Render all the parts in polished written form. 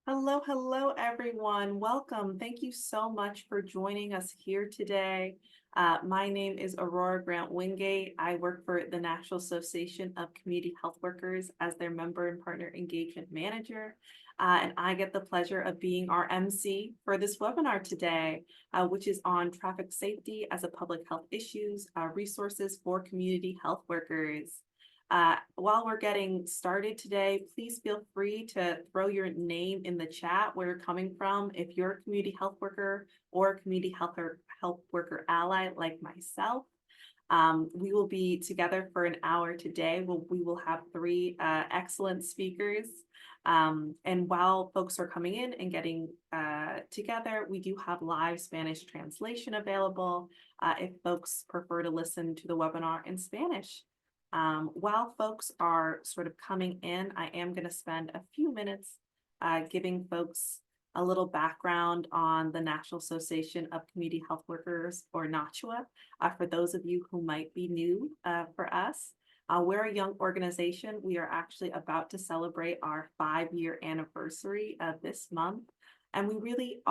Hello, everyone. Welcome. Thank you so much for joining us here today. My name is Aurora Grant Wingate. I work for the National Association of Community Health Workers as their member and partner engagement manager. And I get the pleasure of being our MC for this webinar today, which is on traffic safety as a public health issues, resources for community health workers. While we're getting started today, please feel free to throw your name in the chat where you're coming from. If you're a community health worker or a community health worker ally like myself, we will be together for an hour today. We will have three excellent speakers. And while folks are coming in and getting together, we do have live Spanish translation available if folks prefer to listen to the webinar in Spanish. While folks are sort of coming in, I am going to spend a few minutes giving folks a little background on the National Association of Community Health Workers, or NACHW, for those of you who might be new for us. We're a young organization. We are actually about to celebrate our 5-year anniversary this month. And we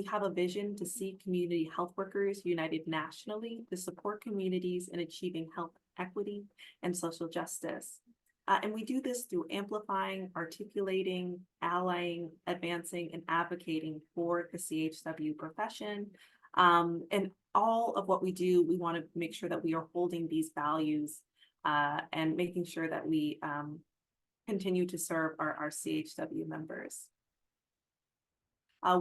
have a vision to see community health workers united nationally to support communities in achieving health equity and social justice. And we do this through amplifying, articulating, allying, advancing, and advocating for the CHW profession. And all of what we do, we want to make sure that we are holding these values and making sure that we continue to serve our CHW members.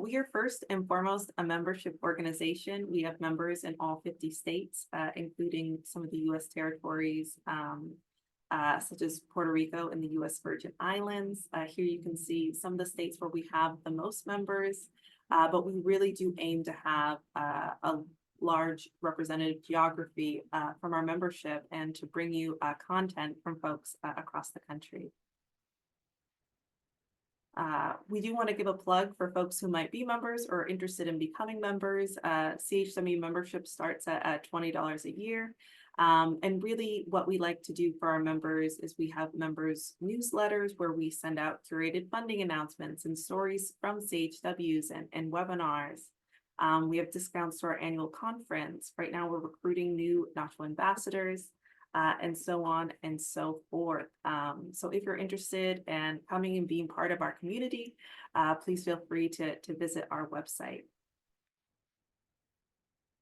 We are first and foremost a membership organization. We have members in all 50 states, including some of the U.S. territories, such as Puerto Rico and the U.S. Virgin Islands. Here you can see some of the states where we have the most members, but we really do aim to have a large representative geography from our membership and to bring you content from folks across the country. We do want to give a plug for folks who might be members or interested in becoming members. CHW membership starts at $20 a year. And really what we like to do for our members is we have members newsletters where we send out curated funding announcements and stories from CHWs and webinars. We have discounts to our annual conference. Right now we're recruiting new NACHW ambassadors. And so on and so forth. So if you're interested in coming and being part of our community, please feel free to visit our website.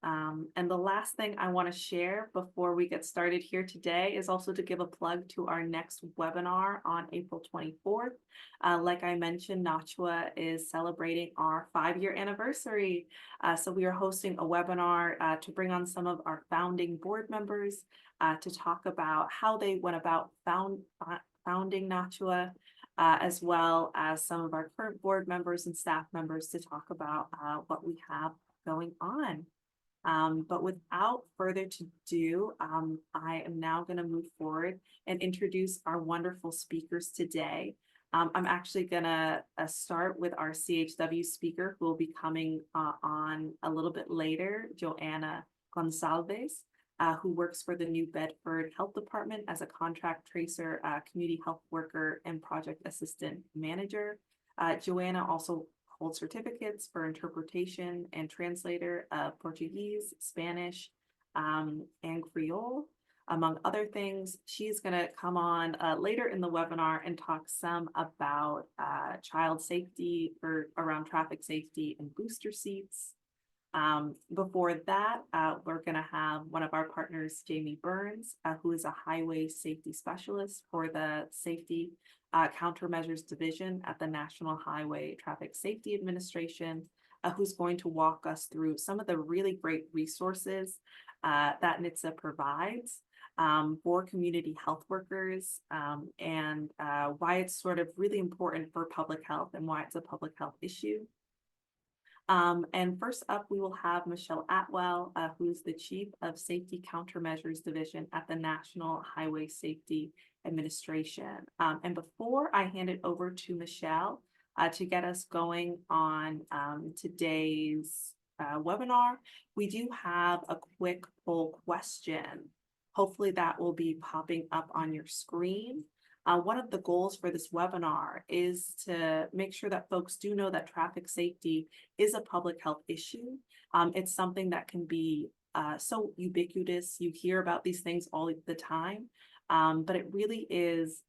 And the last thing I want to share before we get started here today is also to give a plug to our next webinar on April 24th. Like I mentioned, NACHW is celebrating our 5-year anniversary. So we are hosting a webinar to bring on some of our founding board members to talk about how they went about founding NACHW, as well as some of our current board members and staff members to talk about what we have going on. But without further ado, I am now going to move forward and introduce our wonderful speakers today. I'm actually going to start with our CHW speaker who will be coming on a little bit later, Joana Goncalves, who works for the New Bedford Health Department as a contract tracer, community health worker, and project assistant manager. Joana also holds certificates for interpretation and translator of Portuguese, Spanish, and Creole, among other things. She's going to come on later in the webinar and talk some about child safety around traffic safety and booster seats. Before that, we're going to have one of our partners, Jamie Burns, who is a highway safety specialist for the Safety Countermeasures Division at the National Highway Traffic Safety Administration, who's going to walk us through some of the really great resources that NHTSA provides for community health workers and why it's sort of really important for public health and why it's a public health issue. And first up, we will have Michelle Atwell, who is the Chief of Safety Countermeasures Division at the National Highway Safety Administration. And before I hand it over to Michelle to get us going on today's webinar, we do have a quick poll question. Hopefully that will be popping up on your screen. One of the goals for this webinar is to make sure that folks do know that traffic safety is a public health issue. It's something that can be so ubiquitous. You hear about these things all the time, but it really is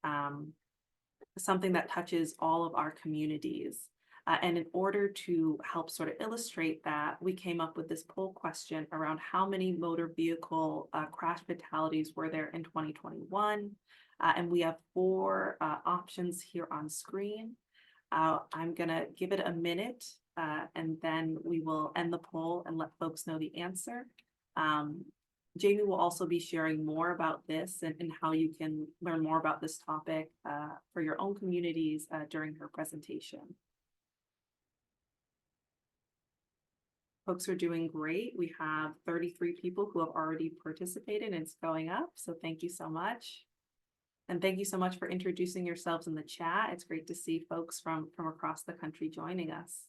something that touches all of our communities. And in order to help sort of illustrate that, we came up with this poll question around how many motor vehicle crash fatalities were there in 2021. And we have four options here on screen. I'm gonna give it a minute and then we will end the poll and let folks know the answer. Jamie will also be sharing more about this and how you can learn more about this topic for your own communities during her presentation. Folks are doing great. We have 33 people who have already participated and it's going up. So thank you so much. And thank you so much for introducing yourselves in the chat. It's great to see folks from across the country joining us.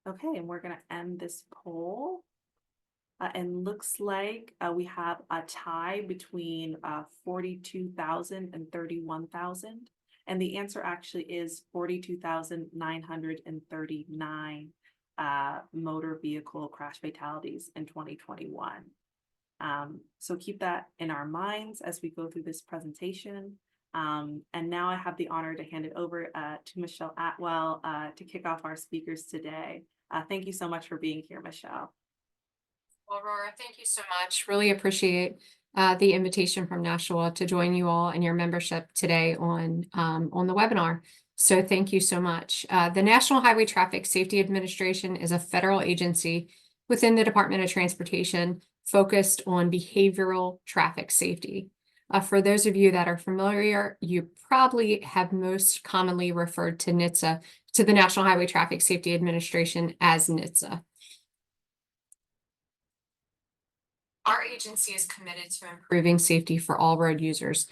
Okay, and we're gonna end this poll. And looks like we have a tie between 42,000 and 31,000. And the answer actually is 42,939 motor vehicle crash fatalities in 2021. So keep that in our minds as we go through this presentation. And now I have the honor to hand it over to Michelle Atwell to kick off our speakers today. Thank you so much for being here, Michelle. Well, Aurora, thank you so much. Really appreciate the invitation from NACHW to join you all and your membership today on the webinar. So thank you so much. The National Highway Traffic Safety Administration is a federal agency within the Department of Transportation focused on behavioral traffic safety. For those of you that are familiar, you probably have most commonly referred to NHTSA, to the National Highway Traffic Safety Administration as NHTSA. Our agency is committed to improving safety for all road users,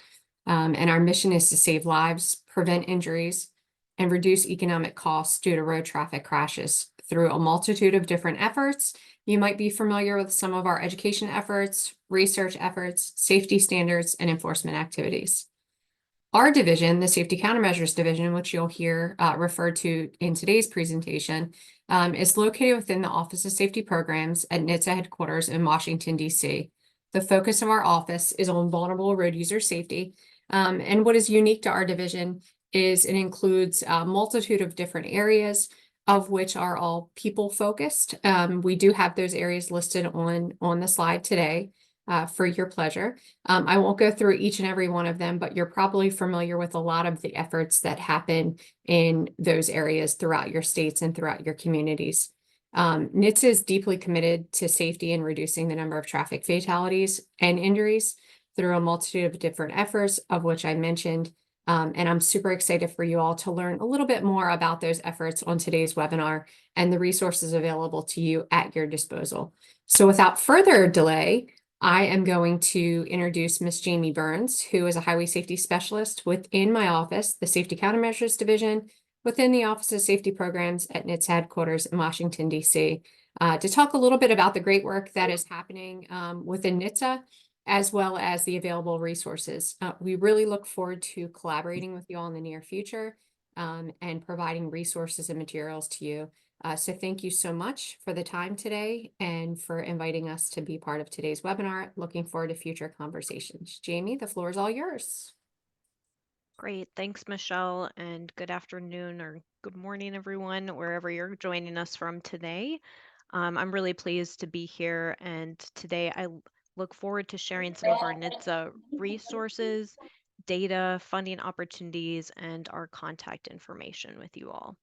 and our mission is to save lives, prevent injuries, and reduce economic costs due to road traffic crashes through a multitude of different efforts. You might be familiar with some of our education efforts, research efforts, safety standards, and enforcement activities. Our division, the Safety Countermeasures Division, which you'll hear referred to in today's presentation, is located within the Office of Safety Programs at NHTSA headquarters in Washington, D.C. The focus of our office is on vulnerable road user safety. And what is unique to our division is it includes a multitude of different areas, of which are all people focused. We do have those areas listed on the slide today. For your pleasure. I won't go through each and every one of them, but you're probably familiar with a lot of the efforts that happen in those areas throughout your states and throughout your communities. NHTSA is deeply committed to safety and reducing the number of traffic fatalities and injuries through a multitude of different efforts, of which I mentioned. And I'm super excited for you all to learn a little bit more about those efforts on today's webinar and the resources available to you at your disposal. So without further delay, I am going to introduce Ms. Jamie Burns, who is a highway safety specialist within my office, the Safety Countermeasures Division, within the Office of Safety Programs at NHTSA headquarters in Washington, D.C., to talk a little bit about the great work that is happening within NHTSA, as well as the available resources. We really look forward to collaborating with you all in the near future and providing resources and materials to you. So thank you so much for the time today and for inviting us to be part of today's webinar. Looking forward to future conversations. Jamie, the floor is all yours. Great. Thanks, Michelle, and good afternoon or good morning, everyone, wherever you're joining us from today. I'm really pleased to be here, and today I look forward to sharing some of our NHTSA resources, data, funding opportunities, and our contact information with you all.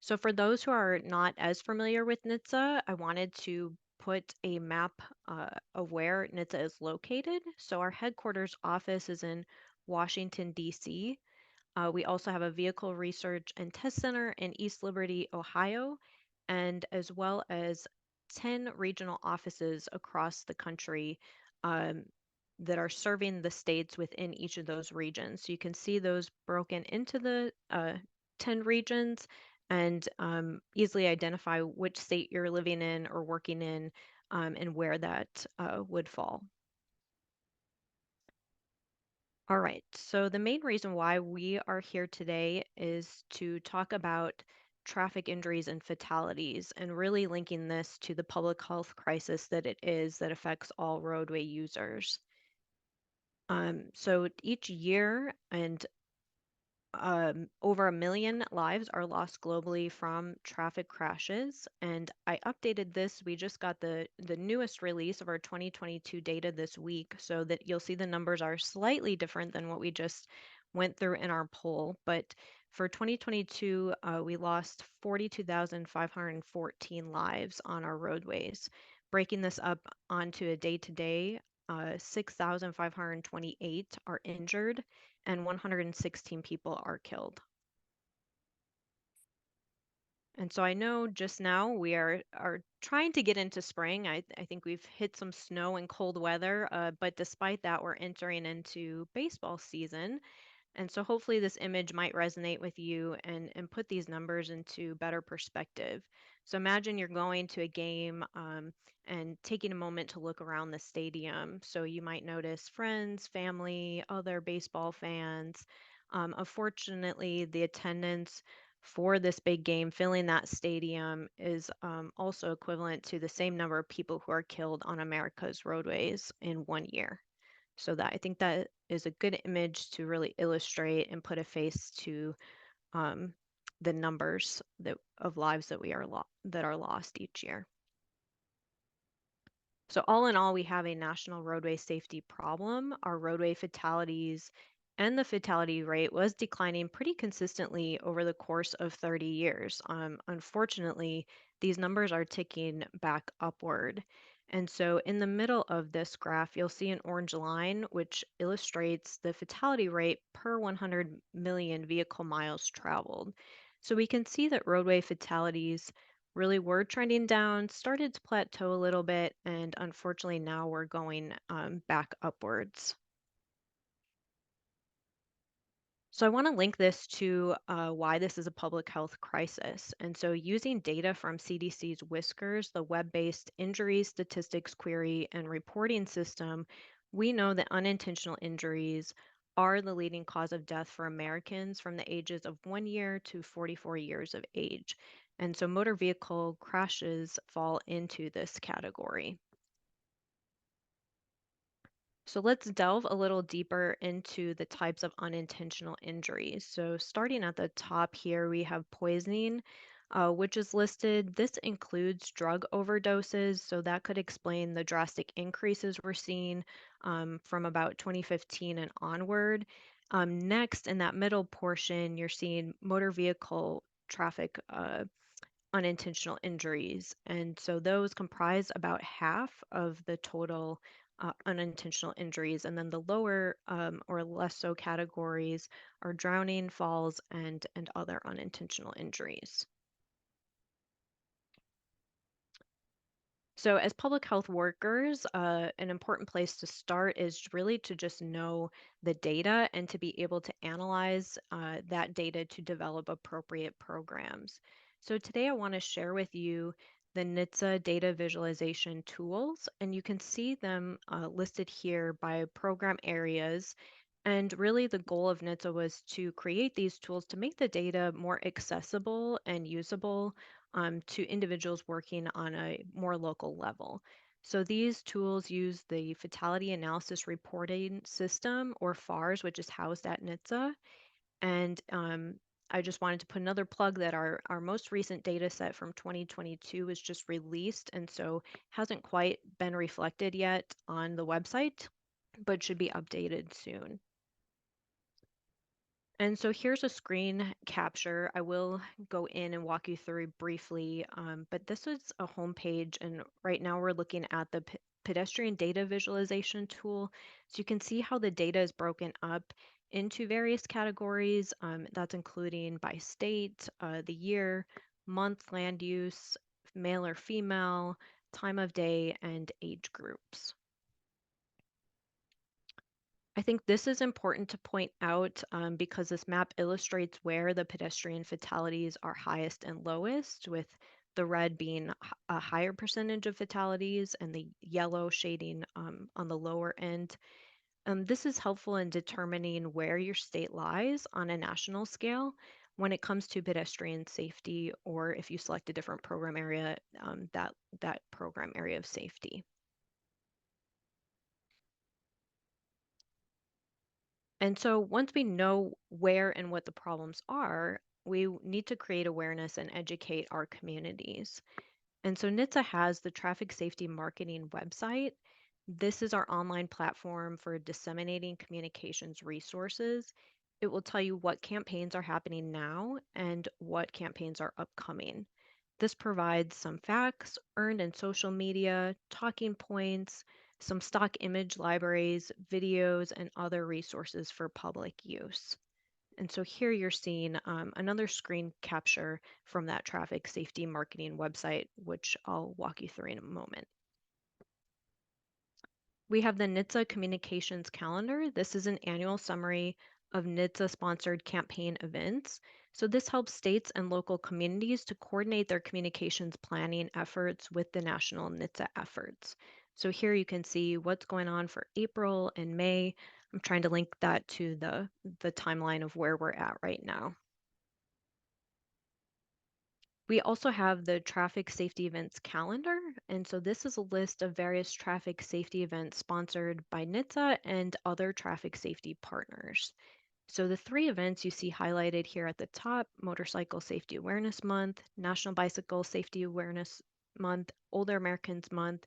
So for those who are not as familiar with NHTSA, I wanted to put a map of where NHTSA is located. So our headquarters office is in Washington, D.C. We also have a vehicle research and test center in East Liberty, Ohio, and as well as 10 regional offices across the country that are serving the states within each of those regions. So you can see those broken into the 10 regions and easily identify which state you're living in or working in and where that would fall. All right. So the main reason why we are here today is to talk about traffic injuries and fatalities and really linking this to the public health crisis that it is that affects all roadway users. So each year, and over 1 million lives are lost globally from traffic crashes. And I updated this. We just got the newest release of our 2022 data this week, so that you'll see the numbers are slightly different than what we just went through in our poll. But for 2022, we lost 42,514 lives on our roadways. Breaking this up onto a day-to-day, 6,528 are injured and 116 people are killed. And so I know just now we are trying to get into spring. I think we've hit some snow and cold weather, but despite that, we're entering into baseball season. And so hopefully this image might resonate with you and put these numbers into better perspective. So imagine you're going to a game and taking a moment to look around the stadium. So you might notice friends, family, other baseball fans. Unfortunately, the attendance for this big game filling that stadium is also equivalent to the same number of people who are killed on America's roadways in 1 year. So that I think that is a good image to really illustrate and put a face to um, the numbers of lives that that are lost each year. So all in all, we have a national roadway safety problem. Our roadway fatalities and the fatality rate was declining pretty consistently over the course of 30 years. Unfortunately, these numbers are ticking back upward. And so in the middle of this graph, you'll see an orange line, which illustrates the fatality rate per 100 million vehicle miles traveled. So we can see that roadway fatalities really were trending down, started to plateau a little bit, and unfortunately now we're going back upwards. So I want to link this to why this is a public health crisis. And so using data from CDC's Whiskers, the web-based injury statistics query and reporting system, we know that unintentional injuries are the leading cause of death for Americans from the ages of 1 year to 44 years of age. And so motor vehicle crashes fall into this category. So let's delve a little deeper into the types of unintentional injuries. So starting at the top here, we have poisoning, which is listed. This includes drug overdoses, so that could explain the drastic increases we're seeing from about 2015 and onward. Next, in that middle portion, you're seeing motor vehicle traffic unintentional injuries. And so those comprise about half of the total unintentional injuries. And then the lower or less so categories are drowning, falls, and other unintentional injuries. So, as public health workers, an important place to start is really to just know the data and to be able to analyze that data to develop appropriate programs. So, today I want to share with you the NHTSA data visualization tools, and you can see them listed here by program areas. And really, the goal of NHTSA was to create these tools to make the data more accessible and usable to individuals working on a more local level. So these tools use the Fatality Analysis Reporting System, or FARS, which is housed at NHTSA. And I just wanted to put another plug that our most recent data set from 2022 was just released, and so hasn't quite been reflected yet on the website, but should be updated soon. And so here's a screen capture. I will go in and walk you through briefly, but this is a home page, and right now we're looking at the pedestrian data visualization tool. So you can see how the data is broken up into various categories. That's including by state, the year, month, land use, male or female, time of day, and age groups. I think this is important to point out because this map illustrates where the pedestrian fatalities are highest and lowest, with the red being a higher percentage of fatalities and the yellow shading on the lower end. This is helpful in determining where your state lies on a national scale when it comes to pedestrian safety, or if you select a different program area, that program area of safety. And so once we know where and what the problems are, we need to create awareness and educate our communities. And so NHTSA has the traffic safety marketing website. This is our online platform for disseminating communications resources. It will tell you what campaigns are happening now and what campaigns are upcoming. This provides some facts earned in social media, talking points, some stock image libraries, videos, and other resources for public use. And so here you're seeing another screen capture from that traffic safety marketing website, which I'll walk you through in a moment. We have the NHTSA Communications Calendar. This is an annual summary of NHTSA-sponsored campaign events. So this helps states and local communities to coordinate their communications planning efforts with the national NHTSA efforts. So here you can see what's going on for April and May. I'm trying to link that to the timeline of where we're at right now. We also have the traffic safety events calendar. And so this is a list of various traffic safety events sponsored by NHTSA and other traffic safety partners. So the three events you see highlighted here at the top, Motorcycle Safety Awareness Month, National Bicycle Safety Awareness Month, Older Americans Month,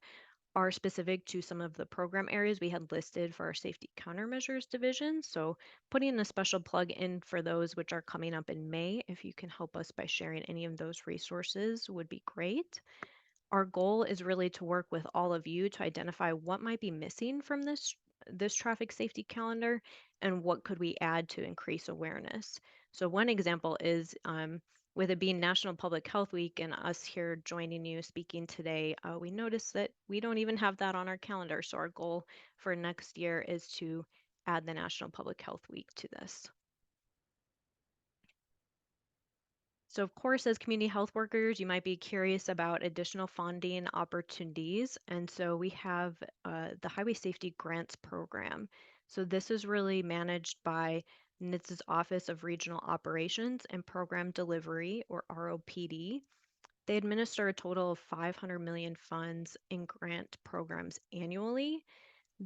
are specific to some of the program areas we had listed for our safety countermeasures division. So putting a special plug in for those which are coming up in May, if you can help us by sharing any of those resources would be great. Our goal is really to work with all of you to identify what might be missing from this traffic safety calendar and what could we add to increase awareness. So one example is with it being National Public Health Week and us here joining you speaking today, we noticed that we don't even have that on our calendar. So our goal for next year is to add the National Public Health Week to this. So of course, as community health workers, you might be curious about additional funding opportunities. And so we have the Highway Safety Grants Program. So this is really managed by NHTSA's Office of Regional Operations and Program Delivery, or ROPD. They administer a total of 500 million funds in grant programs annually.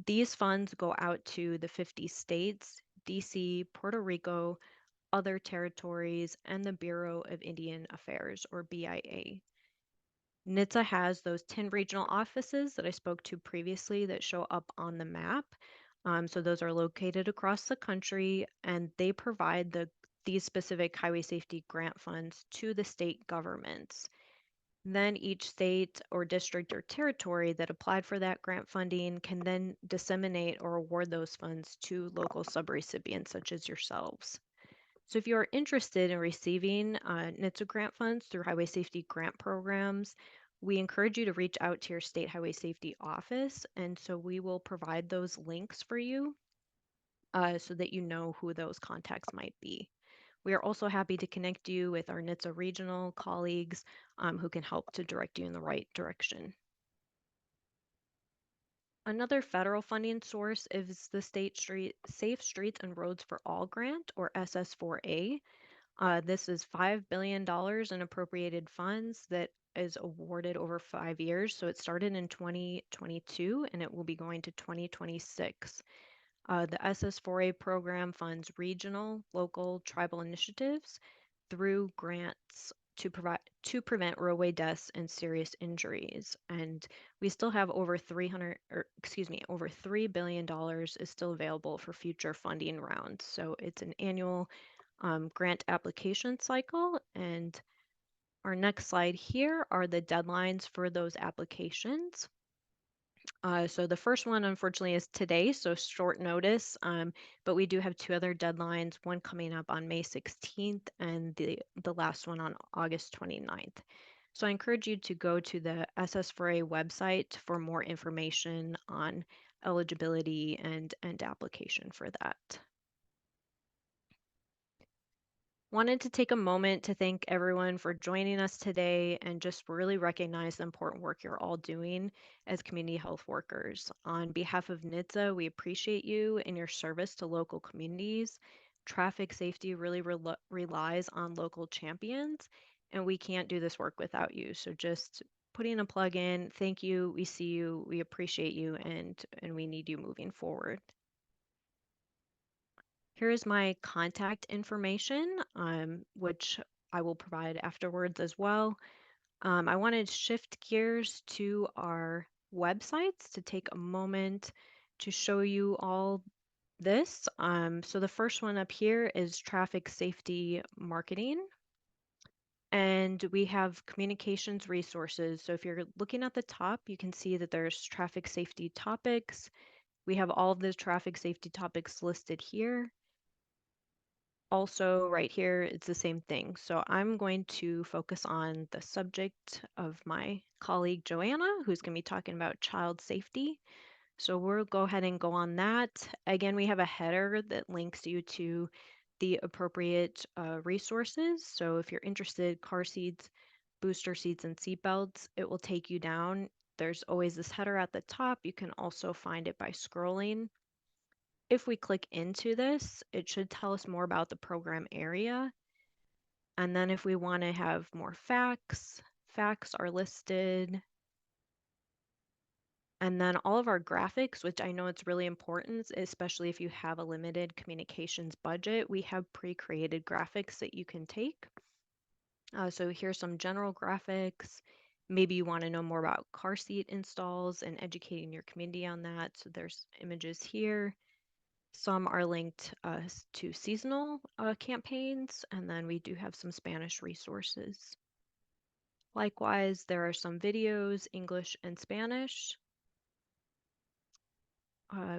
These funds go out to the 50 states, DC, Puerto Rico, other territories, and the Bureau of Indian Affairs, or BIA. NHTSA has those 10 regional offices that I spoke to previously that show up on the map. So those are located across the country, and they provide these specific highway safety grant funds to the state governments. Then each state or district or territory that applied for that grant funding can then disseminate or award those funds to local subrecipients such as yourselves. So if you are interested in receiving NHTSA grant funds through highway safety grant programs, we encourage you to reach out to your state highway safety office. And so we will provide those links for you so that you know who those contacts might be. We are also happy to connect you with our NHTSA regional colleagues who can help to direct you in the right direction. Another federal funding source is the Safe Streets and Roads for All grant, or SS4A. This is $5 billion in appropriated funds that is awarded over 5 years. So it started in 2022 and it will be going to 2026. The SS4A program funds regional, local, tribal initiatives through grants to prevent roadway deaths and serious injuries. And we still have over over $3 billion is still available for future funding rounds. So it's an annual grant application cycle. And our next slide here are the deadlines for those applications. So the first one, unfortunately, is today, so short notice, but we do have two other deadlines, one coming up on May 16th and the last one on August 29th. So I encourage you to go to the SS4A website for more information on eligibility and application for that. Wanted to take a moment to thank everyone for joining us today and just really recognize the important work you're all doing as community health workers. On behalf of NHTSA, we appreciate you and your service to local communities. Traffic safety really relies on local champions, and we can't do this work without you. So just putting a plug in, thank you, we see you, we appreciate you, and we need you moving forward. Here is my contact information, which I will provide afterwards as well. I wanted to shift gears to our websites to take a moment to show you all this. So the first one up here is traffic safety marketing. And we have communications resources. So if you're looking at the top, you can see that there's traffic safety topics. We have all of the traffic safety topics listed here. Also right here, it's the same thing. So I'm going to focus on the subject of my colleague Joanna, who's going to be talking about child safety. So we'll go ahead and go on that. Again, we have a header that links you to the appropriate resources. So if you're interested, car seats, booster seats, and seatbelts, it will take you down. There's always this header at the top. You can also find it by scrolling. If we click into this, it should tell us more about the program area. And then if we want to have more facts, facts are listed. And then all of our graphics, which I know it's really important, especially if you have a limited communications budget, we have pre-created graphics that you can take. So here's some general graphics. Maybe you want to know more about car seat installs and educating your community on that. So there's images here. Some are linked to seasonal campaigns, and then we do have some Spanish resources. Likewise, there are some videos, English and Spanish,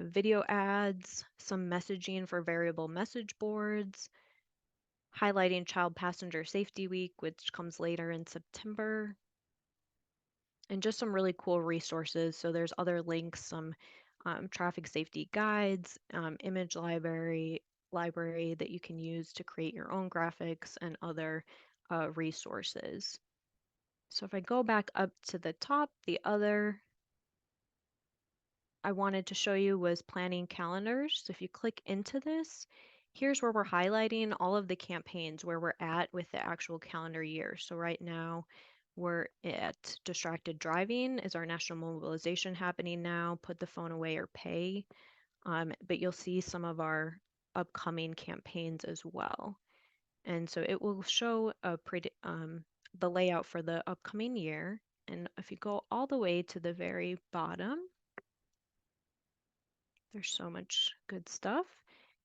video ads, some messaging for variable message boards, highlighting Child Passenger Safety Week, which comes later in September, and just some really cool resources. So there's other links, some traffic safety guides, image library that you can use to create your own graphics and other resources. So if I go back up to the top, the other I wanted to show you was planning calendars. So if you click into this, here's where we're highlighting all of the campaigns where we're at with the actual calendar year. So right now we're at distracted driving is our national mobilization happening now, put the phone away or pay. But you'll see some of our upcoming campaigns as well. And so it will show the layout for the upcoming year. And if you go all the way to the very bottom, there's so much good stuff.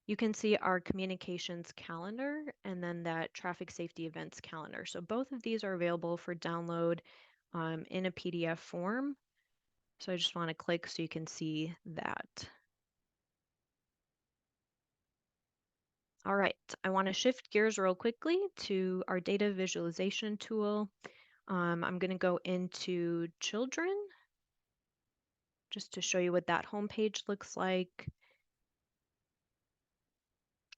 You can see our communications calendar and then that traffic safety events calendar. So both of these are available for download in a PDF form. So I just want to click so you can see that. All right, I want to shift gears real quickly to our data visualization tool. I'm going to go into children just to show you what that homepage looks like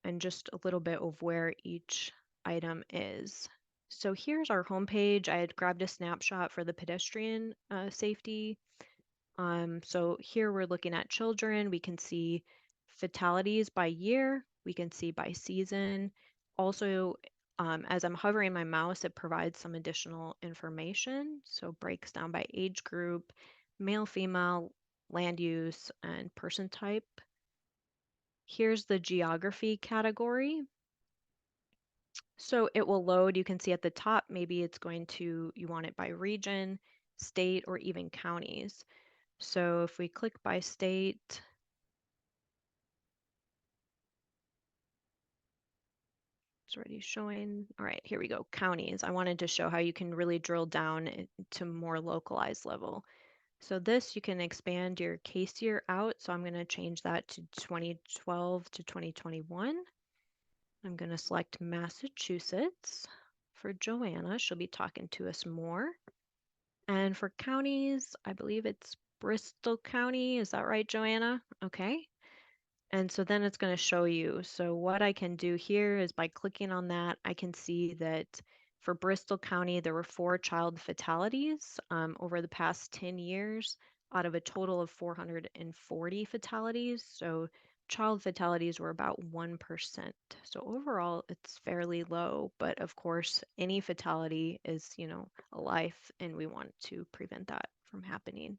and just a little bit of where each item is. So here's our homepage. I had grabbed a snapshot for the pedestrian safety. So here we're looking at children. We can see fatalities by year. We can see by season. Also, as I'm hovering my mouse, it provides some additional information. So breaks down by age group, male, female, land use, and person type. Here's the geography category. So it will load. You can see at the top, maybe it's going to, you want it by region, state, or even counties. So if we click by state, it's already showing. All right, here we go, counties. I wanted to show how you can really drill down to more localized level. So this, you can expand your case year out. So I'm going to change that to 2012 to 2021. I'm going to select Massachusetts. For Joanna, she'll be talking to us more. And for counties, I believe it's Bristol County. Is that right, Joanna? Okay. And so then it's going to show you. So what I can do here is by clicking on that, I can see that for Bristol County, there were 4 child fatalities over the past 10 years out of a total of 440 fatalities. So child fatalities were about 1%. So overall, it's fairly low. But of course, any fatality is, a life, and we want to prevent that from happening.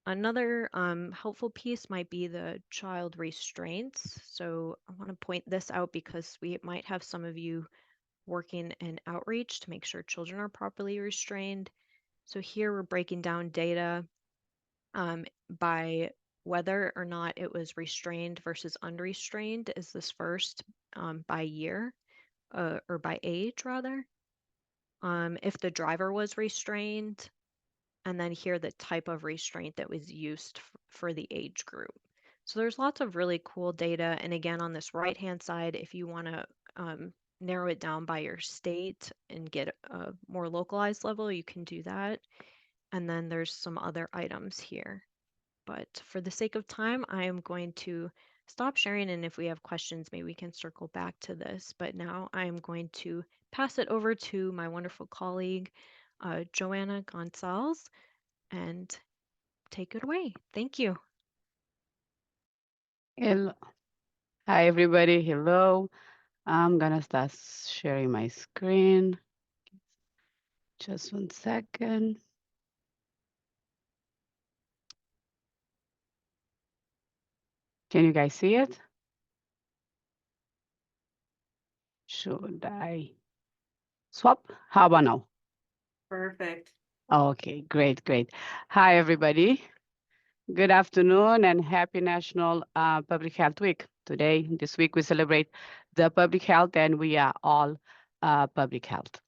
Another helpful piece might be the child restraints. So I want to point this out because we might have some of you working in outreach to make sure children are properly restrained. So here we're breaking down data by whether or not it was restrained versus unrestrained is this first by year or by age rather. If the driver was restrained, and then here the type of restraint that was used for the age group. So there's lots of really cool data. And again, on this right-hand side, if you want to narrow it down by your state and get a more localized level, you can do that. And then there's some other items here. But for the sake of time, I am going to stop sharing. And if we have questions, maybe we can circle back to this. But now I am going to pass it over to my wonderful colleague, Joana Goncalves, and take it away. Thank you. Hello. Hi, everybody. Hello. I'm gonna start sharing my screen. Just 1 second. Can you guys see it? Should I swap? How about now? Perfect. Okay, great, great. Hi, everybody. Good afternoon and happy National Public Health Week. Today, this week, we celebrate the public health, and we are all public health.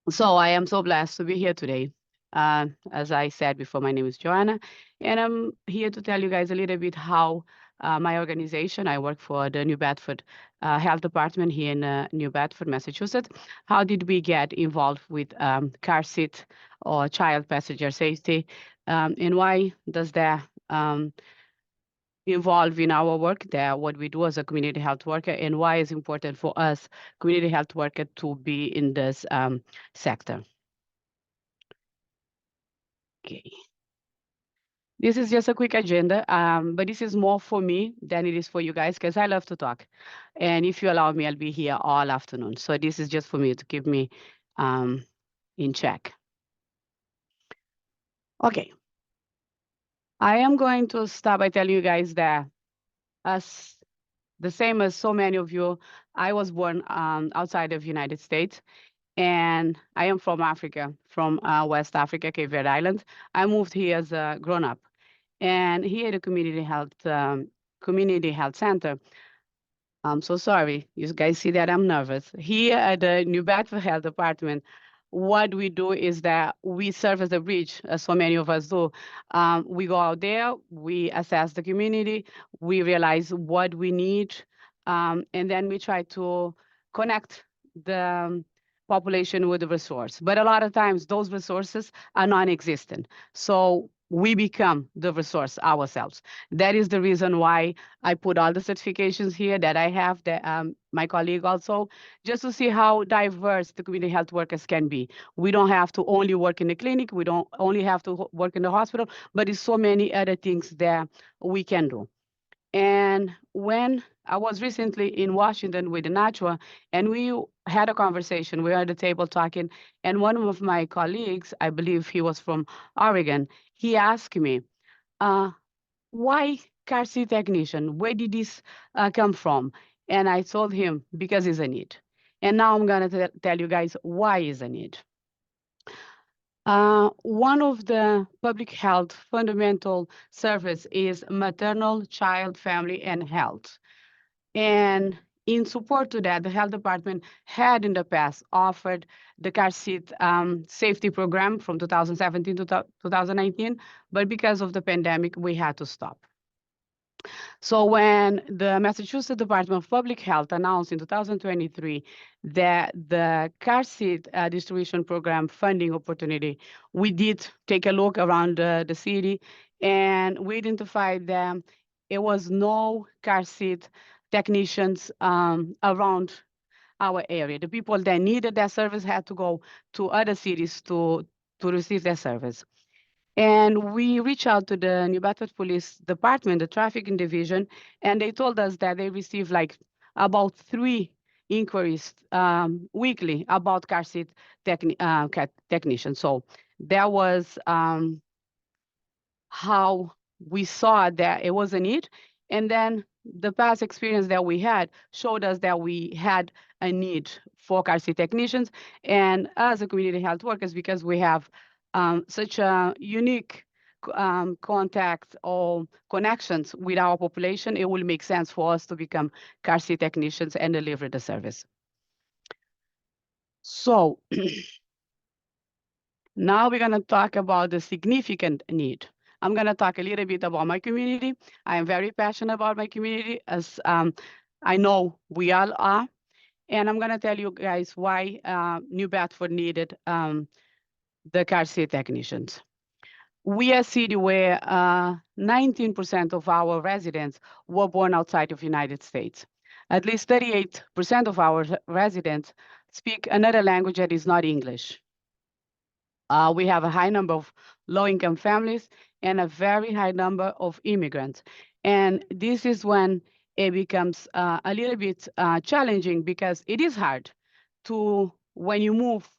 So I am so blessed to be here today. As I said before, my name is Joanna, and I'm here to tell you guys a little bit how my organization, I work for the New Bedford Health Department here in New Bedford, Massachusetts. How did we get involved with car seat or child passenger safety, and why does that involve in our work there, what we do as a community health worker, and why it's important for us, community health worker, to be in this sector. Okay. This is just a quick agenda, but this is more for me than it is for you guys because I love to talk. And if you allow me, I'll be here all afternoon. So this is just for me to keep me in check. Okay. I am going to start by telling you guys that as the same as so many of you, I was born outside of United States. And I am from Africa, from West Africa, Cape Verde Island. I moved here as a grown-up. And here at the community health center, I'm so sorry. You guys see that I'm nervous. Here at the New Bedford Health Department, what we do is that we serve as a bridge, as so many of us do. We go out there, we assess the community, we realize what we need, and then we try to connect the population with the resource. But a lot of times those resources are non-existent. So we become the resource ourselves. That is the reason why I put all the certifications here that I have, that my colleague also, just to see how diverse the community health workers can be. We don't have to only work in the clinic, we don't only have to work in the hospital, but there's so many other things that we can do. And when I was recently in Washington with the NACHW, and we had a conversation, we were at the table talking, and one of my colleagues, I believe he was from Oregon, he asked me, why car seat technician? Where did this come from? And I told him, because it's a need. And now I'm gonna tell you guys why is a need. One of the public health fundamental service is maternal, child, family, and health. And in support to that, the health department had in the past offered the car seat safety program from 2017 to 2019, but because of the pandemic, we had to stop. So when the Massachusetts Department of Public Health announced in 2023 that the car seat distribution program funding opportunity, we did take a look around the city, and we identified that it was no car seat technicians around our area. The people that needed that service had to go to other cities to receive that service. And we reached out to the New Bedford Police Department, the trafficking division, and they told us that they received like about 3 inquiries weekly about car seat technicians. So that was how we saw that it was a need. And then the past experience that we had showed us that we had a need for car seat technicians. And as a community health workers, because we have such a unique contact or connections with our population, it will make sense for us to become car seat technicians and deliver the service. So now we're going to talk about the significant need. I'm going to talk a little bit about my community. I am very passionate about my community, as I know we all are. And I'm going to tell you guys why New Bedford needed the car seat technicians. We are a city where 19% of our residents were born outside of the United States. At least 38% of our residents speak another language that is not English. We have a high number of low-income families and a very high number of immigrants. And this is when it becomes a little bit challenging, because it is hard to, when you move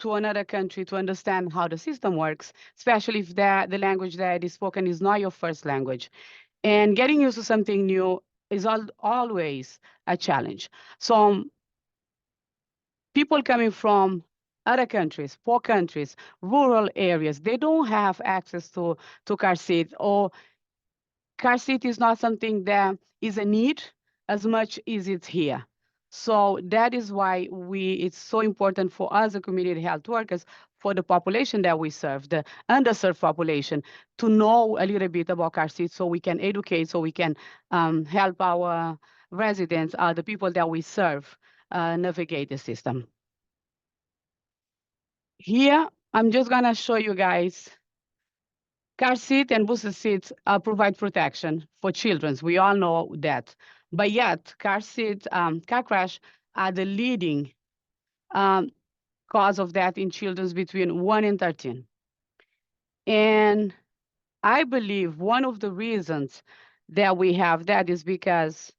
to another country, to understand how the system works, especially if the language that is spoken is not your first language. And getting used to something new is always a challenge. So people coming from other countries, poor countries, rural areas, they don't have access to car seat, or car seat is not something that is a need as much as it's here. So that is why it's so important for us, the community health workers, for the population that we serve, the underserved population, to know a little bit about car seats, so we can educate, so we can help our residents, the people that we serve, navigate the system. Here, I'm just gonna show you guys car seat and booster seats provide protection for children. We all know that. But yet, car crash are the leading cause of death in children between 1 and 13. And I believe one of the reasons that we have that is because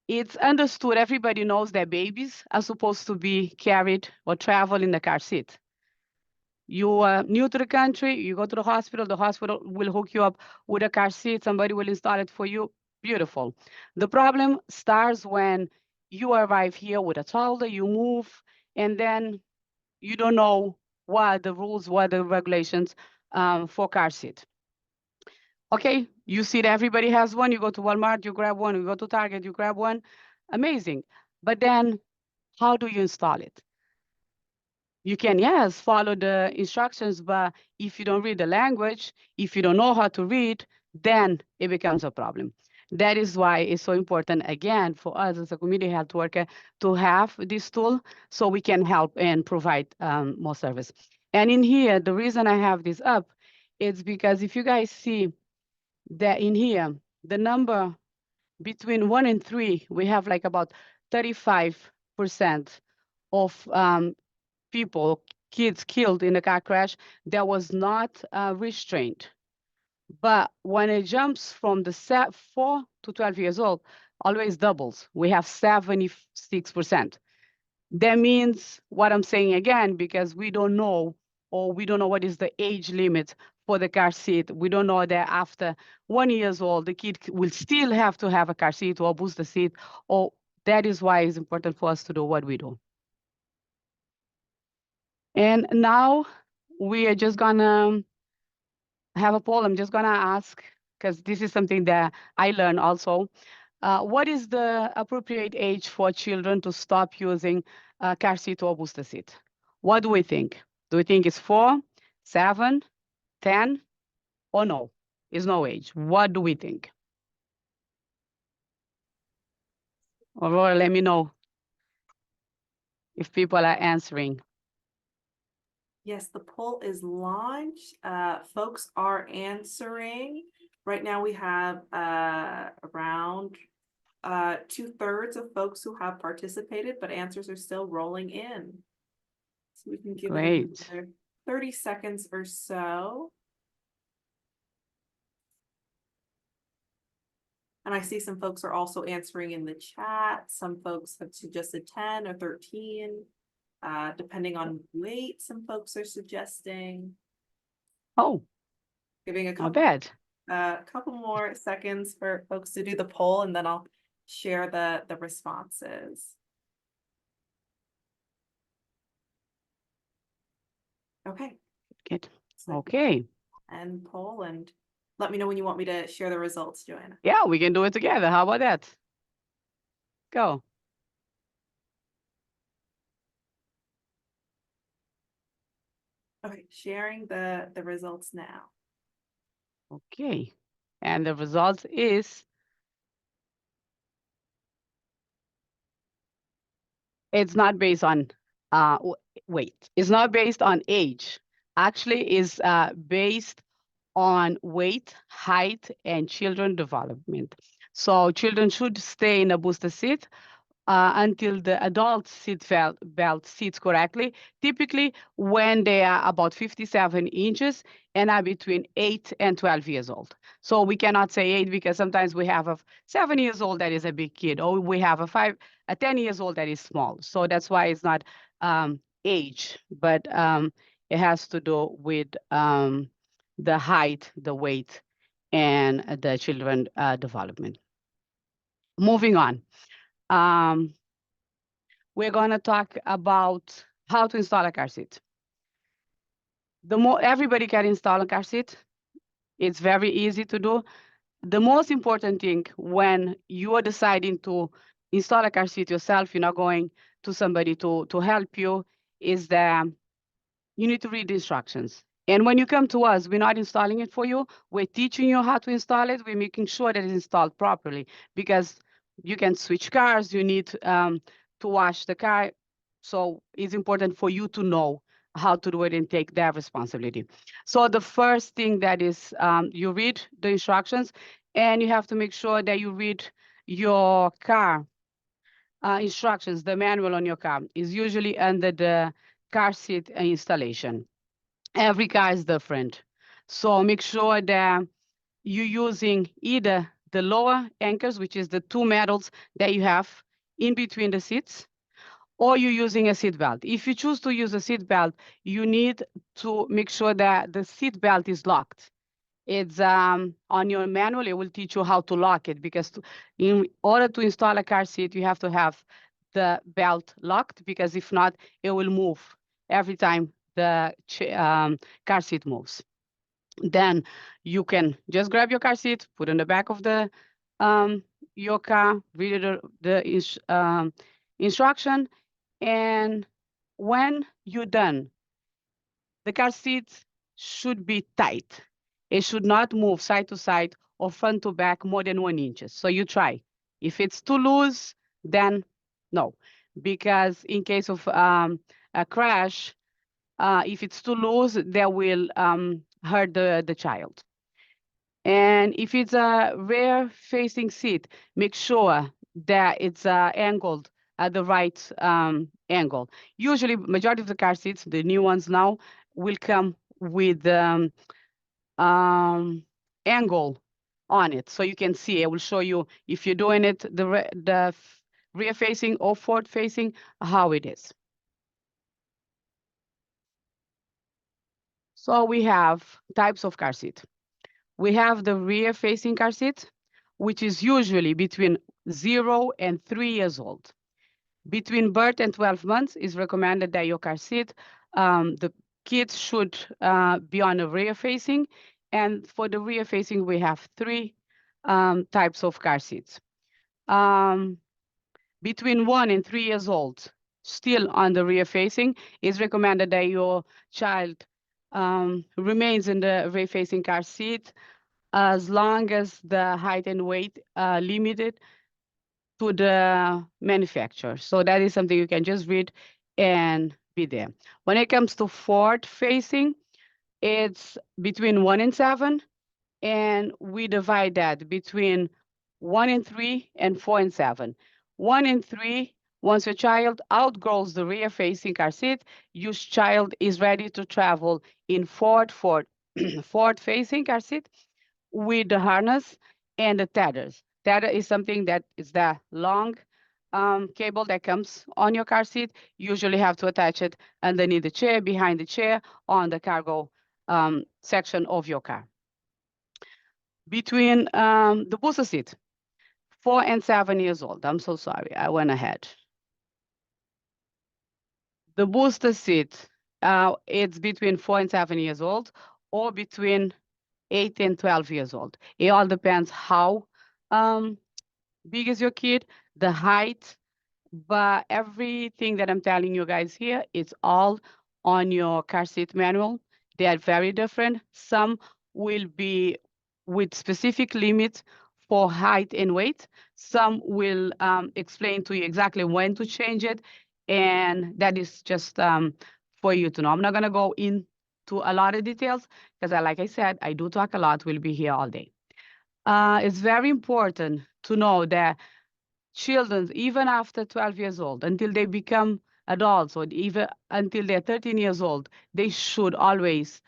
it's understood, everybody knows that babies are supposed to be carried or travel in the car seat. You are new to the country, you go to the hospital will hook you up with a car seat, somebody will install it for you, beautiful. The problem starts when you arrive here with a toddler, you move, and then you don't know what the rules, what the regulations for car seat. Okay, you see that everybody has one, you go to Walmart, you grab one, you go to Target, you grab one, amazing. But then how do you install it? You can, yes, follow the instructions, but if you don't read the language, if you don't know how to read, then it becomes a problem. That is why it's so important, again, for us as a community health worker to have this tool so we can help and provide more service. And in here, the reason I have this up is because if you guys see that in here, the number between 1 and 3, we have like about 35% of people, kids killed in a car crash that was not restrained. But when it jumps from the 4 to 12 years old, always doubles. We have 76%. That means what I'm saying again, because we don't know, or we don't know what is the age limit for the car seat. We don't know that after 1 year old, the kid will still have to have a car seat or booster seat, or that is why it's important for us to do what we do. And now we are just gonna have a poll. I'm just gonna ask, because this is something that I learned also. What is the appropriate age for children to stop using a car seat or booster seat? What do we think? Do we think it's 4, 7, 10, or no? It's no age. What do we think? Aurora, let me know if people are answering. Yes, the poll is launched. Folks are answering. Right now we have around 2/3 of folks who have participated, but answers are still rolling in. So we can give it Great. another 30 seconds or so. And I see some folks are also answering in the chat. Some folks have suggested 10 or 13. Depending on weight, some folks are suggesting. Oh, Giving a not couple, bad. couple more seconds for folks to do the poll, and then I'll share the responses. Okay. Good. So Okay. end poll, and let me know when you want me to share the results, Joanna. Yeah, we can do it together. How about that? Go. Okay, sharing the results now. Okay. And the result is it's not based on weight. It's not based on age. Actually, is based on weight, height, and children development. So children should stay in a booster seat until the adult seat belt sits correctly, typically when they are about 57 inches and are between 8 and 12 years old. So we cannot say 8 because sometimes we have a 7 years old that is a big kid, or we have a 10 years old that is small. So that's why it's not age, but it has to do with the height, the weight, and the children development. Moving on. We're going to talk about how to install a car seat. The more everybody can install a car seat, it's very easy to do. The most important thing when you are deciding to install a car seat yourself, you're not going to somebody to help you, is that you need to read the instructions. And when you come to us, we're not installing it for you. We're teaching you how to install it. We're making sure that it's installed properly because you can switch cars. You need to wash the car. So it's important for you to know how to do it and take that responsibility. So the first thing that is you read the instructions and you have to make sure that you read your car instructions. The manual on your car is usually under the car seat installation. Every car is different. So make sure that you're using either the lower anchors, which is the two metals that you have in between the seats, or you're using a seat belt. If you choose to use a seat belt, you need to make sure that the seat belt is locked. It's on your manual, it will teach you how to lock it because in order to install a car seat, you have to have the belt locked because if not, it will move every time the car seat moves. Then you can just grab your car seat, put in the back of the your car, read the instruction, and when you're done, the car seat should be tight. It should not move side to side or front to back more than 1 inch. So you try. If it's too loose, then no, because in case of a crash, if it's too loose, that will hurt the child. And if it's a rear facing seat, make sure that it's angled at the right angle. Usually, majority of the car seats, the new ones now, will come with angle on it. So you can see, I will show you if you're doing it the rear facing or forward facing, how it is. So we have types of car seat. We have the rear facing car seat, which is usually between 0 and 3 years old. Between birth and 12 months is recommended that your car seat, the kids should be on a rear facing. And for the rear facing, we have 3 types of car seats. Between 1 and 3 years old, still on the rear facing, is recommended that your child remains in the rear facing car seat as long as the height and weight are limited to the manufacturer. So that is something you can just read and be there. When it comes to forward facing, it's between 1 and 7, and we divide that between 1 and 3 and 4 and 7. 1 and 3, once your child outgrows the rear facing car seat, your child is ready to travel in forward forward facing car seat with the harness and the tethers. Tether is something that is the long cable that comes on your car seat. Usually have to attach it underneath the chair, behind the chair, on the cargo section of your car. Between the booster seat, 4 and 7 years old. I'm so sorry, I went ahead. The booster seat, it's between 4 and 7 years old, or between 8 and 12 years old. It all depends how big is your kid, the height, but everything that I'm telling you guys here, it's all on your car seat manual. They are very different. Some will be with specific limits for height and weight. Some will explain to you exactly when to change it. And that is just for you to know. I'm not gonna go into a lot of details because like I said, I do talk a lot. We'll be here all day. It's very important to know that children, even after 12 years old, until they become adults, or even until they're 13 years old, they should always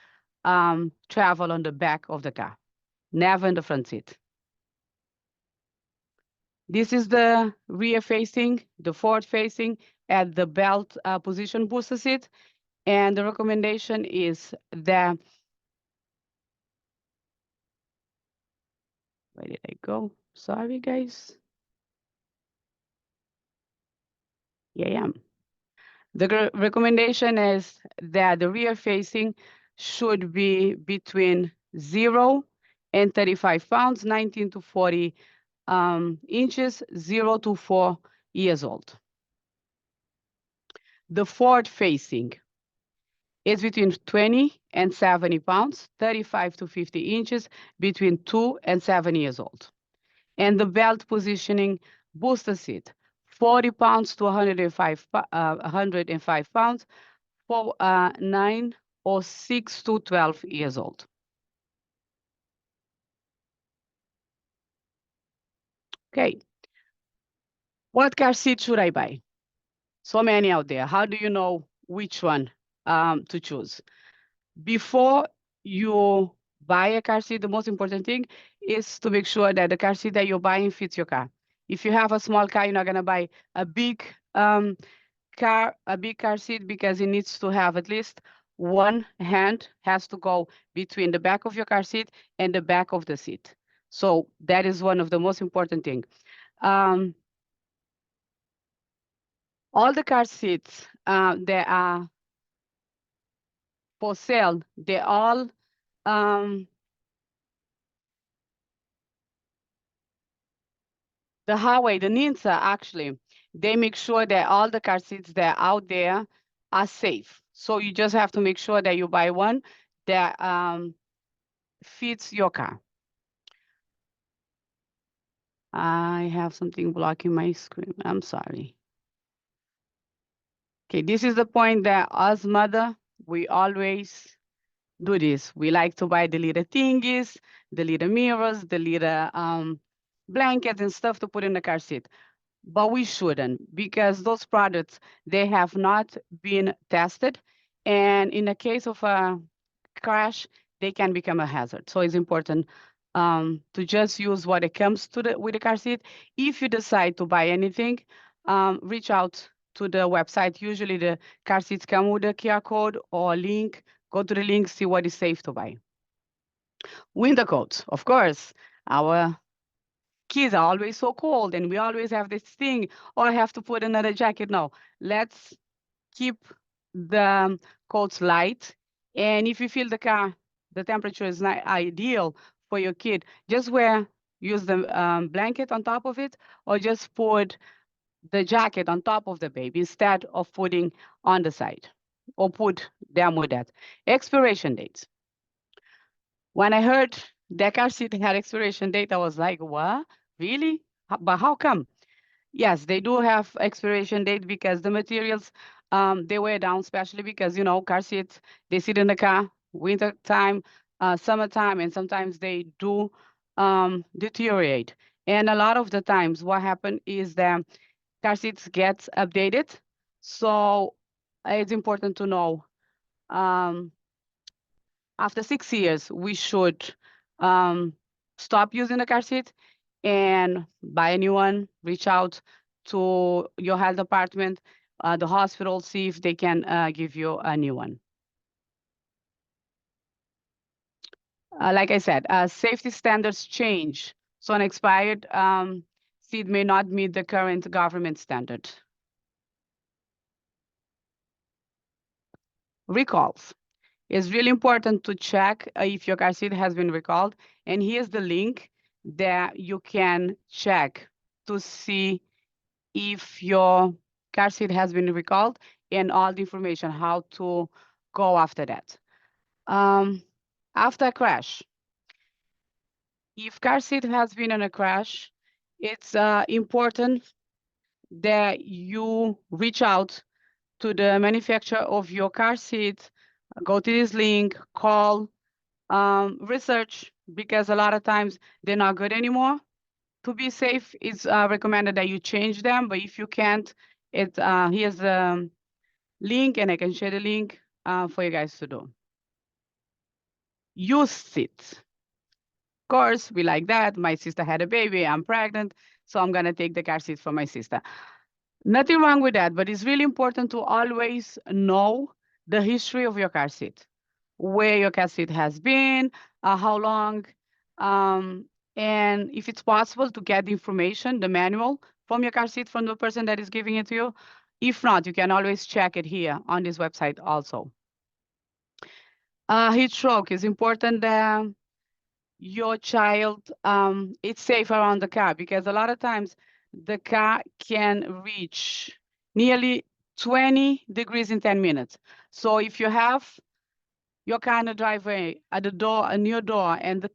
travel on the back of the car, never in the front seat. This is the rear facing, the forward facing at the belt position booster seat. And the recommendation is that, where did I go? Sorry, guys. Yeah, I am. The recommendation is that the rear facing should be between 0 and 35 pounds, 19 to 40 inches, 0 to 4 years old. The forward facing is between 20 and 70 pounds, 35 to 50 inches, between 2 and 7 years old. And the belt positioning booster seat, 40 pounds to 105 pounds, for 9 or 6 to 12 years old. Okay. What car seat should I buy? So many out there. How do you know which one to choose? Before you buy a car seat, the most important thing is to make sure that the car seat that you're buying fits your car. If you have a small car, you're not gonna buy a big car seat, because it needs to have at least one hand has to go between the back of your car seat and the back of the seat. So that is one of the most important things. All the car seats that are for sale, they all the highway, the NHTSA actually, they make sure that all the car seats that are out there are safe. So you just have to make sure that you buy one that fits your car. I have something blocking my screen. I'm sorry. Okay, this is the point that as mother, we always do this. We like to buy the little thingies, the little mirrors, the little blankets and stuff to put in the car seat. But we shouldn't, because those products, they have not been tested. And in the case of a crash, they can become a hazard. So it's important to just use what it comes to with the car seat. If you decide to buy anything, reach out to the website. Usually the car seats come with a QR code or a link. Go to the link, see what is safe to buy. Winter coats, of course. Our kids are always so cold, and we always have this thing, oh, I have to put another jacket. No, let's keep the coats light. And if you feel the temperature is not ideal for your kid, just use the blanket on top of it, or just put the jacket on top of the baby instead of putting on the side, or put them with that. Expiration dates. When I heard the car seat had expiration date, I was like, what? Really? But how come? Yes, they do have expiration date because the materials they wear down, especially because, you know, car seats, they sit in the car, winter time, summertime, and sometimes they do deteriorate. And a lot of the times what happen is that car seats get updated. So it's important to know, um, after 6 years, we should um, stop using the car seat and buy a new one, reach out to your health department, the hospital, see if they can give you a new one. Like I said, safety standards change. So an expired seat may not meet the current government standard. Recalls. It's really important to check if your car seat has been recalled. And here's the link that you can check to see if your car seat has been recalled and all the information, how to go after that. After a crash, if car seat has been in a crash, it's important that you reach out to the manufacturer of your car seat, go to this link, call, research, because a lot of times they're not good anymore. To be safe, it's recommended that you change them, but if you can't, here's the link, and I can share the link for you guys to do. Use it. Of course, we like that. My sister had a baby, I'm pregnant, so I'm gonna take the car seat for my sister. Nothing wrong with that, but it's really important to always know the history of your car seat, where your car seat has been, how long, um, and if it's possible to get the information, the manual from your car seat from the person that is giving it to you. If not, you can always check it here on this website also. Heat stroke is important that your child it's safe around the car, because a lot of times the car can reach nearly 20 degrees in 10 minutes. So if you have your car in the driveway at the door, a new door, and the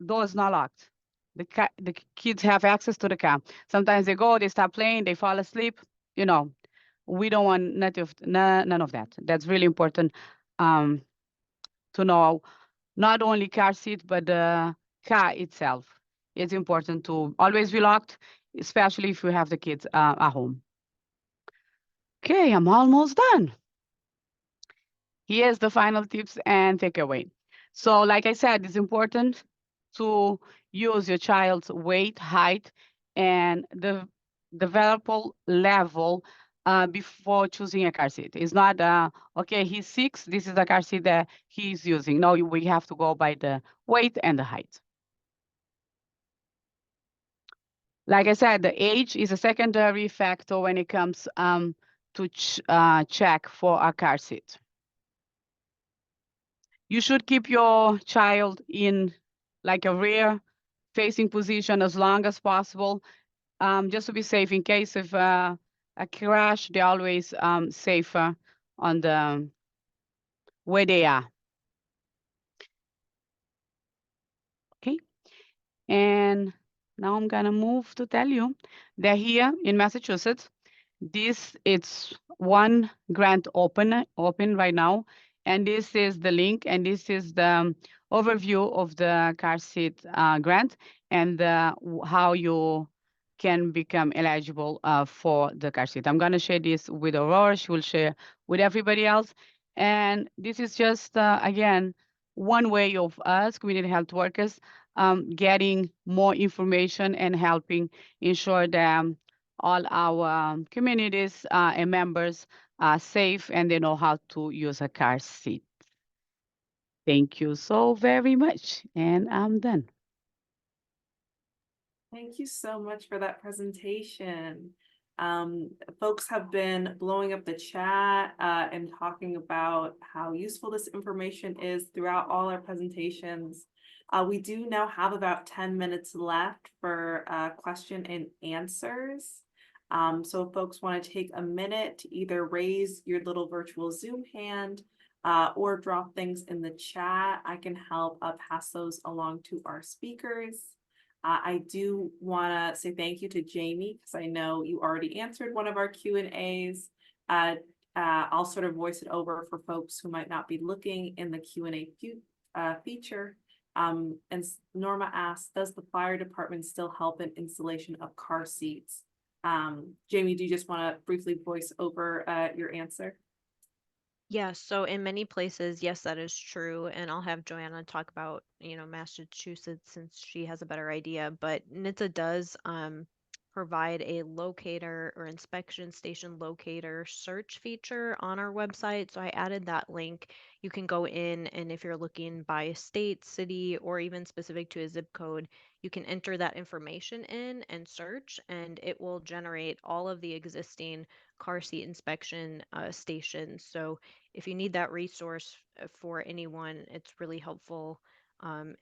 door is not locked, the kids have access to the car. Sometimes they go, they start playing, they fall asleep. You know, we don't want none of that. That's really important to know. Not only car seat, but the car itself. It's important to always be locked, especially if you have the kids at home. Okay, I'm almost done. Here's the final tips and takeaway. So like I said, it's important to use your child's weight, height, and the developmental level before choosing a car seat. It's not, okay, he's 6, this is the car seat that he's using. No, we have to go by the weight and the height. Like I said, the age is a secondary factor when it comes to check for a car seat. You should keep your child in like a rear facing position as long as possible, just to be safe in case of a crash. They're always safer on the where they are. Okay, and now I'm gonna move to tell you that here in Massachusetts, this it's one grant open right now, and this is the link, and this is the overview of the car seat grant, and how you can become eligible for the car seat. I'm gonna share this with Aurora. She will share with everybody else, and this is just again one way of us community health workers getting more information and helping ensure that all our communities and members are safe and they know how to use a car seat. Thank you so very much, and I'm done. Thank you so much for that presentation. Folks have been blowing up the chat and talking about how useful this information is throughout all our presentations. We do now have about 10 minutes left for question and answers. So if folks want to take a minute to either raise your little virtual Zoom hand or drop things in the chat, I can help pass those along to our speakers. I do want to say thank you to Jamie, because I know you already answered one of our Q&As. I'll sort of voice it over for folks who might not be looking in the Q&A feature. Norma asks, does the fire department still help in installation of car seats? Jamie, do you just want to briefly voice over your answer? Yes, so in many places, yes, that is true. And I'll have Joanna talk about, Massachusetts since she has a better idea. But NHTSA does provide a locator or inspection station locator search feature on our website. So I added that link. You can go in, and if you're looking by state, city, or even specific to a zip code, you can enter that information in and search, and it will generate all of the existing car seat inspection stations. So if you need that resource for anyone, it's really helpful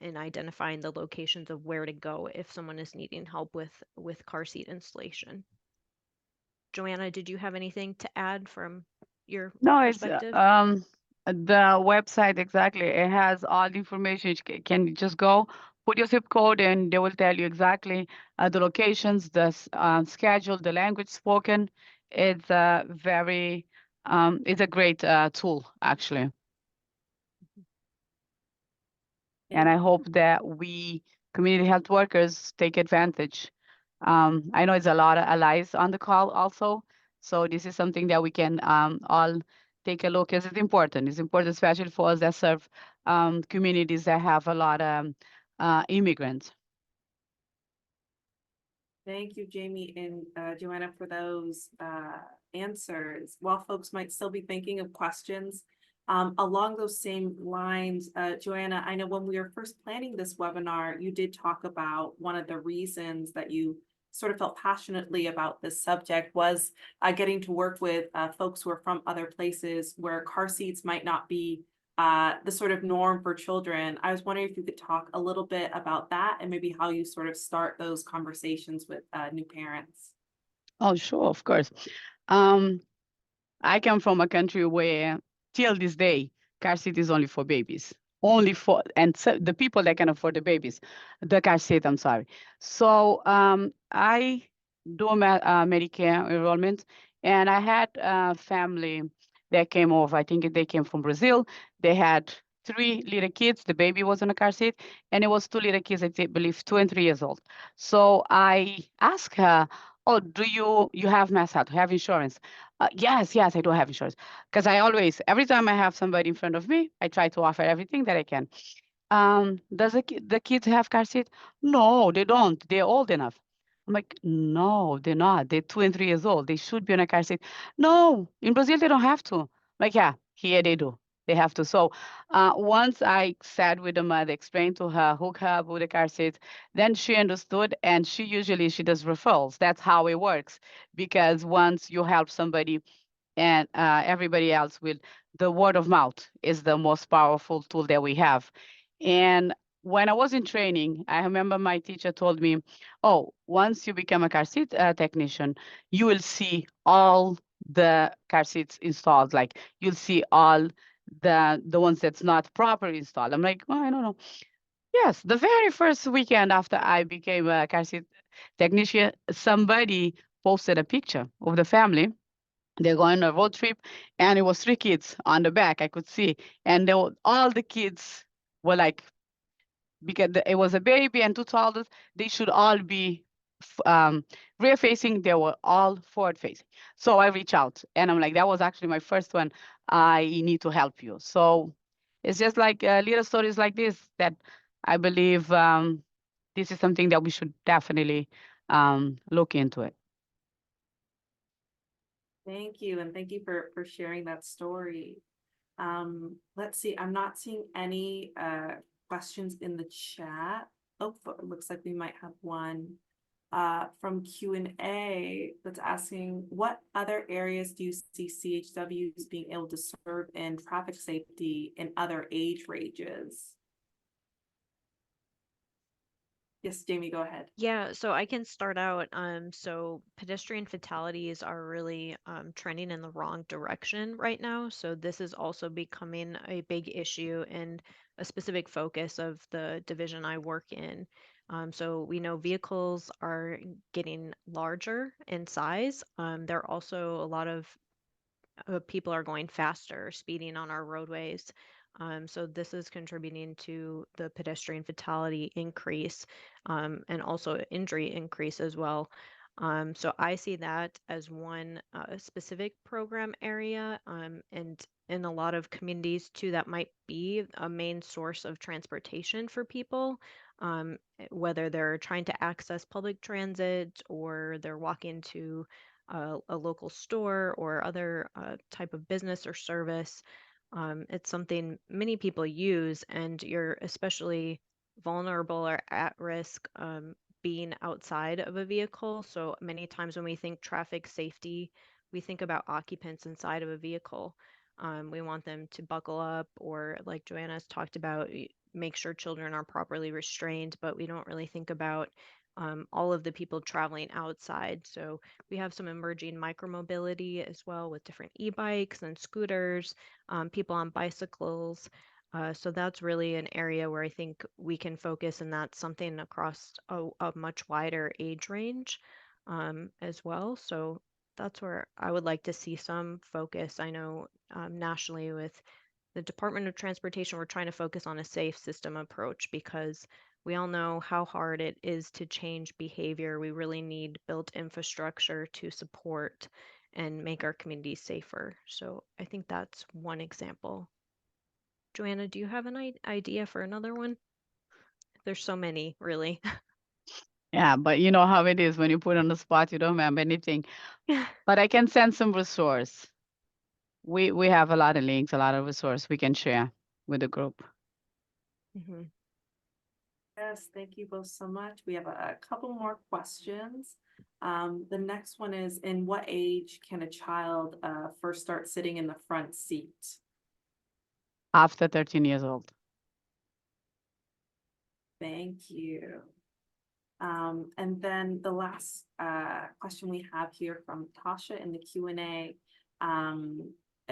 in identifying the locations of where to go if someone is needing help with car seat installation. Joanna, did you have anything to add from your No, it's perspective? the website exactly. It has all the information. You can just go put your zip code, and they will tell you exactly the locations, the schedule, the language spoken. It's it's a great tool actually. And I hope that we community health workers take advantage. I know it's a lot of allies on the call also, so this is something that we can all take a look as it's important. It's important, especially for us that serve communities that have a lot of immigrants. Thank you, Jamie and Joanna, for those answers. While folks might still be thinking of questions, along those same lines, Joanna, I know when we were first planning this webinar, you did talk about one of the reasons that you sort of felt passionately about this subject was getting to work with folks who are from other places where car seats might not be the sort of norm for children. I was wondering if you could talk a little bit about that and maybe how you sort of start those conversations with new parents. Oh, sure, of course. Um, I come from a country where, till this day, car seat is only for babies. Only for, and so the people that can afford the babies, the car seat, I'm sorry. So I do Medicare enrollment, and I had a family that came over. I think they came from Brazil. They had 3 little kids. The baby was in a car seat, and it was 2 little kids, believe 2 and 3 years old. So I asked her, oh, do you have Mass Health, have insurance? Yes, yes, I do have insurance. Because I always, every time I have somebody in front of me, I try to offer everything that I can. Does the kids have car seat? No, they don't. They're old enough. I'm like, no, they're not. They're 2 and 3 years old. They should be on a car seat. No, in Brazil they don't have to. I'm like, yeah, here they do. They have to. So once I sat with the mother, explained to her, hook her up with the car seat, then she understood, and she does referrals. That's how it works. Because once you help somebody and everybody else will, the word of mouth is the most powerful tool that we have. And when I was in training, I remember my teacher told me, oh, once you become a car seat technician, you will see all the car seats installed. Like you'll see all the ones that's not properly installed. I'm like, oh, I don't know. Yes, the very first weekend after I became a car seat technician, somebody posted a picture of the family. They're going on a road trip, and it was 3 kids on the back. I could see, and all the kids were like, because it was a baby and 2 toddlers, they should all be rear facing. They were all forward facing. So I reach out, and I'm like, that was actually my first one. I need to help you. So it's just like little stories like this that I believe this is something that we should definitely look into it. Thank you, and thank you for sharing that story. Let's see, I'm not seeing any questions in the chat. Oh, but it looks like we might have one from Q&A that's asking, what other areas do you see CHWs being able to serve in traffic safety in other age ranges? Yes, Jamie, go ahead. Yeah, so I can start out. So pedestrian fatalities are really trending in the wrong direction right now. So this is also becoming a big issue and a specific focus of the division I work in. So we know vehicles are getting larger in size. There are also a lot of people are going faster, speeding on our roadways. So this is contributing to the pedestrian fatality increase, and also injury increase as well. So I see that as one specific program area, and in a lot of communities too, that might be a main source of transportation for people, whether they're trying to access public transit or they're walking to a local store or other type of business or service. It's something many people use, and you're especially vulnerable or at risk being outside of a vehicle. So many times when we think traffic safety, we think about occupants inside of a vehicle. We want them to buckle up, or like Joanna's talked about, make sure children are properly restrained, but we don't really think about all of the people traveling outside. So we have some emerging micromobility as well with different e-bikes and scooters, people on bicycles. So that's really an area where I think we can focus, and that's something across a much wider age range as well. So that's where I would like to see some focus. I know nationally with the Department of Transportation, we're trying to focus on a safe system approach because we all know how hard it is to change behavior. We really need built infrastructure to support and make our communities safer. So I think that's one example. Joanna, do you have an idea for another one? There's so many, really. Yeah, but you know how it is when you put on the spot, you don't remember anything. But I can send some resource. We have a lot of links, a lot of resource we can share with the group. Mhm. Yes, thank you both so much. We have a couple more questions. The next one is, in what age can a child first start sitting in the front seat? After 13 years old. Thank you. And then the last question we have here from Tasha in the Q&A.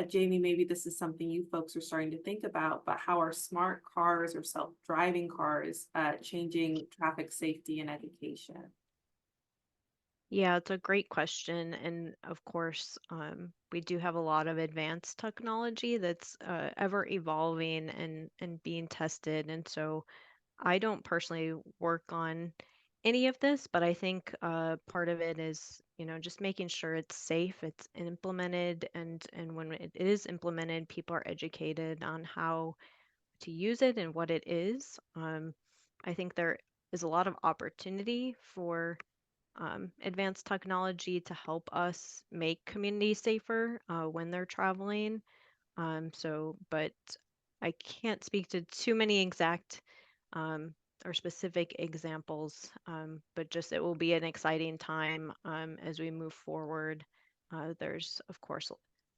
Jamie, maybe this is something you folks are starting to think about, but how are smart cars or self-driving cars changing traffic safety and education? Yeah, it's a great question. And of course, we do have a lot of advanced technology that's ever evolving and being tested. And so I don't personally work on any of this, but I think part of it is, just making sure it's safe, it's implemented, and when it is implemented, people are educated on how to use it and what it is. I think there is a lot of opportunity for advanced technology to help us make communities safer when they're traveling. But I can't speak to too many exact um, or specific examples, but just it will be an exciting time as we move forward. There's, of course,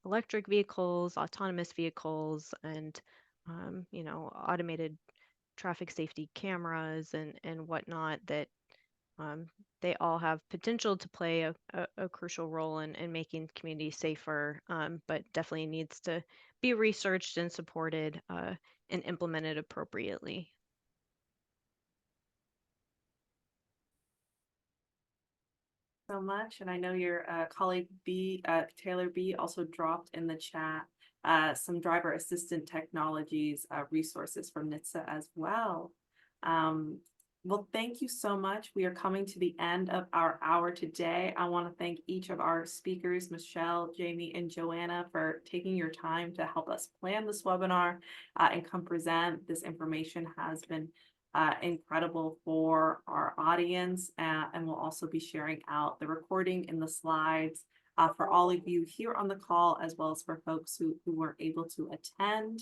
electric vehicles, autonomous vehicles, and automated traffic safety cameras and whatnot that um, they all have potential to play a crucial role in making communities safer, but definitely needs to be researched and supported and implemented appropriately. So much, and I know your colleague Taylor B also dropped in the chat some driver assistant technologies resources from NHTSA as well. Well, thank you so much. We are coming to the end of our hour today. I want to thank each of our speakers, Michelle, Jamie, and Joanna, for taking your time to help us plan this webinar and come present. This information has been incredible for our audience, and we'll also be sharing out the recording in the slides for all of you here on the call, as well as for folks who weren't able to attend.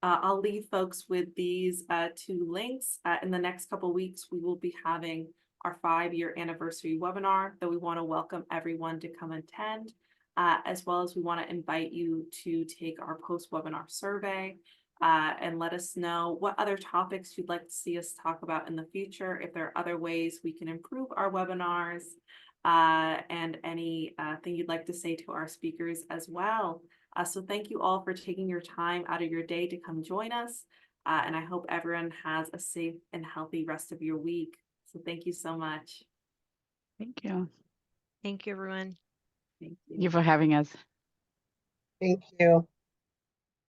I'll leave folks with these two links. In the next couple of weeks, we will be having our 5-year anniversary webinar that we want to welcome everyone to come attend, as well as we want to invite you to take our post-webinar survey and let us know what other topics you'd like to see us talk about in the future, if there are other ways we can improve our webinars, and any thing you'd like to say to our speakers as well. So thank you all for taking your time out of your day to come join us. And I hope everyone has a safe and healthy rest of your week. So thank you so much. Thank you. Thank you, everyone. Thank you you. for having us. Thank you.